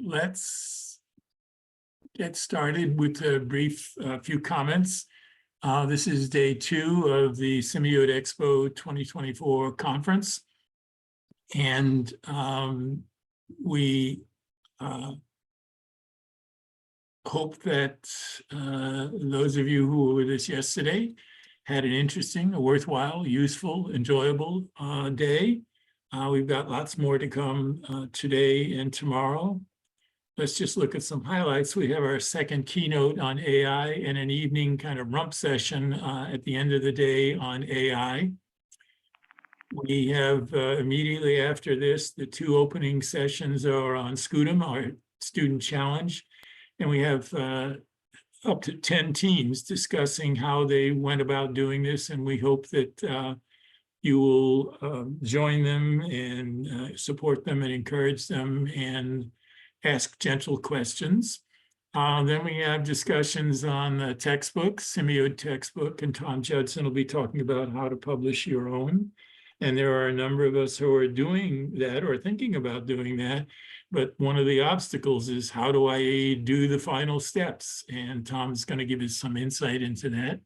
let's get started with a brief few comments. This is day 2 of the SIMIODE Expo 2024 conference. And we hope that those of you who were with us yesterday had an interesting, a worthwhile, useful, enjoyable day. We've got lots more to come today and tomorrow. Let's just look at some highlights. We have our second keynote on AI and an evening kind of rump session at the end of the day on AI. We have immediately after this, the 2 opening sessions are on SCUDEM, our student challenge. And we have up to 10 teams discussing how they went about doing this. And we hope that you will join them and support them and encourage them and ask gentle questions. Then we have discussions on the textbook, SIMIODE textbook, and Tom Judson will be talking about how to publish your own. And there are a number of us who are doing that or thinking about doing that. But one of the obstacles is, how do I do the final steps? And Tom's going to give us some insight into that.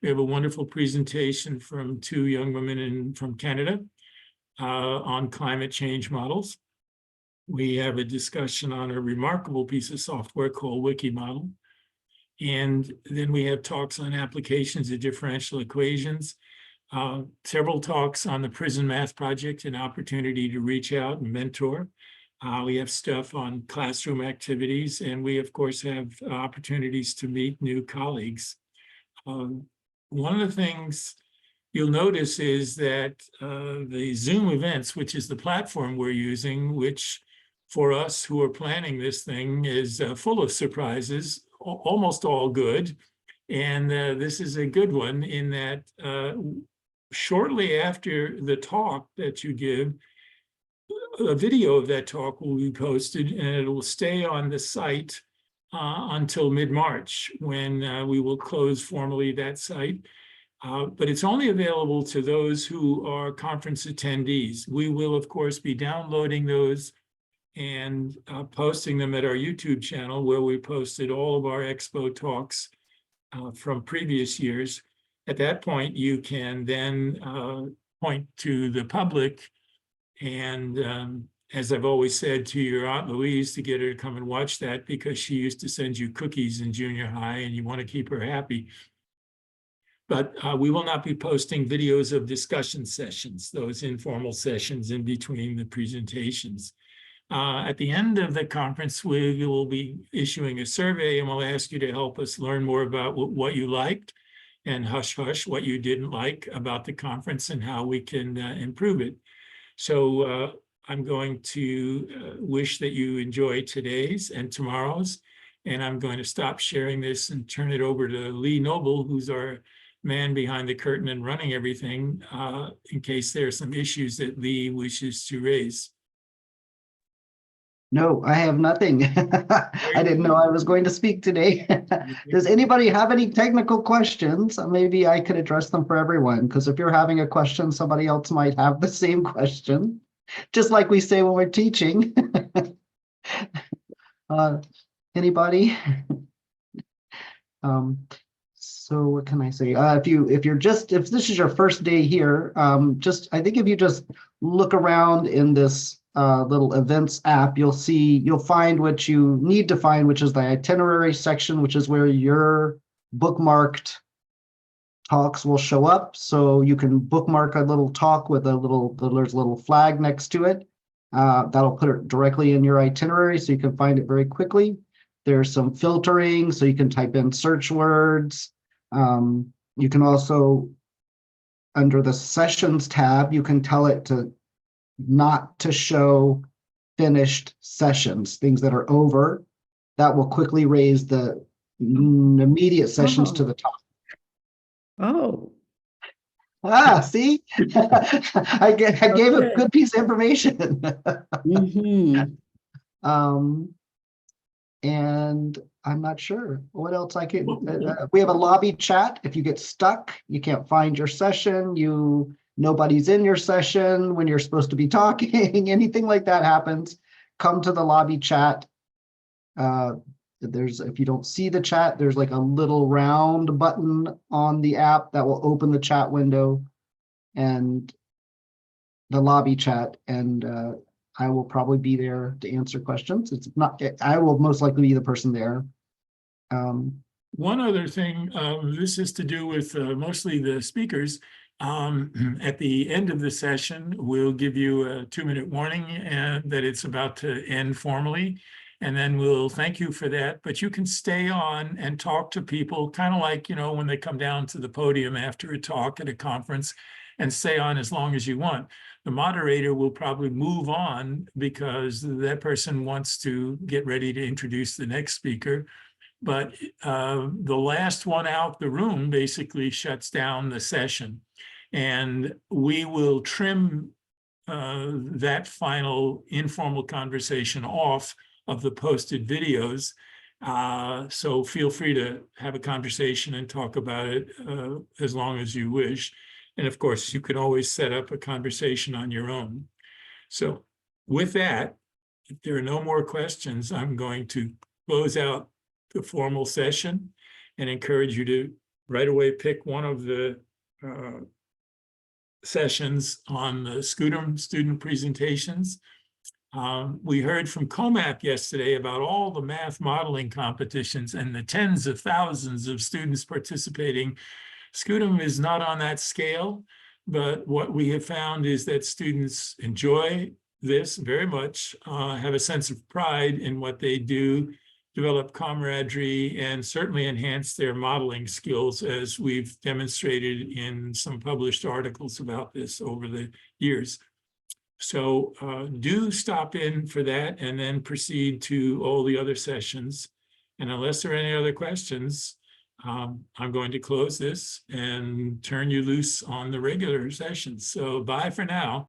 We have a wonderful presentation from 2 young women from Canada on climate change models. We have a discussion on a remarkable piece of software called Wikimodel. And then we have talks on applications of differential equations. Several talks on the Prison Math Project, an opportunity to reach out and mentor. We have stuff on classroom activities, and we, of course, have opportunities to meet new colleagues. One of the things you'll notice is that the Zoom events, which is the platform we're using, which for us who are planning this thing is full of surprises, almost all good. And this is a good one in that shortly after the talk that you give, a video of that talk will be posted, and it will stay on the site until mid-March, when we will close formally that site. But it's only available to those who are conference attendees. We will, of course, be downloading those and posting them at our YouTube channel, where we posted all of our expo talks from previous years. At that point, you can then point to the public and, as I've always said to your Aunt Louise, to get her to come and watch that, because she used to send you cookies in junior high and you want to keep her happy. But we will not be posting videos of discussion sessions, those informal sessions in between the presentations. At the end of the conference, we will be issuing a survey, and we'll ask you to help us learn more about what you liked, and hush hush what you didn't like about the conference and how we can improve it. So I'm going to wish that you enjoy today's and tomorrow's, and I'm going to stop sharing this and turn it over to Lee Noble, who's our man behind the curtain and running everything, in case there are some issues that Lee wishes to raise. No, I have nothing. I didn't know I was going to speak today. Does anybody have any technical questions? Maybe I could address them for everyone, because if you're having a question, somebody else might have the same question, just like we say when we're teaching. Anybody? So what can I say? If this is your first day here, I think if you just look around in this little events app, you'll find what you need to find, which is the itinerary section, which is where your bookmarked talks will show up. So you can bookmark a little talk with there's a little flag next to it. That'll put it directly in your itinerary, so you can find it very quickly. There's some filtering, so you can type in search words. You can also, under the sessions tab, you can tell it to not to show finished sessions, things that are over. That will quickly raise the immediate sessions to the top. Oh. See, I gave a good piece of information. Mm-hmm. And I'm not sure what else I can. We have a lobby chat. If you get stuck, you can't find your session, nobody's in your session when you're supposed to be talking, anything like that happens, come to the lobby chat If you don't see the chat, there's like a little round button on the app that will open the chat window and the lobby chat, and I will probably be there to answer questions. It's not, I will most likely be the person there. One other thing, this is to do with mostly the speakers. At the end of the session, we'll give you a 2-minute warning that it's about to end formally. And then we'll thank you for that. But you can stay on and talk to people, kind of like, you know, when they come down to the podium after a talk at a conference, and stay on as long as you want. The moderator will probably move on because that person wants to get ready to introduce the next speaker. But the last one out the room basically shuts down the session. And we will trim that final informal conversation off of the posted videos. So feel free to have a conversation and talk about it as long as you wish. And of course, you can always set up a conversation on your own. So with that, if there are no more questions, I'm going to close out the formal session and encourage you to right away pick one of the sessions on the SCUDEM student presentations. We heard from COMAP yesterday about all the math modeling competitions and the tens of thousands of students participating. SCUDEM is not on that scale, but what we have found is that students enjoy this very much, have a sense of pride in what they do, develop camaraderie, and certainly enhance their modeling skills, as we've demonstrated in some published articles about this over the years. So do stop in for that and then proceed to all the other sessions. And unless there are any other questions, I'm going to close this and turn you loose on the regular sessions. So bye for now.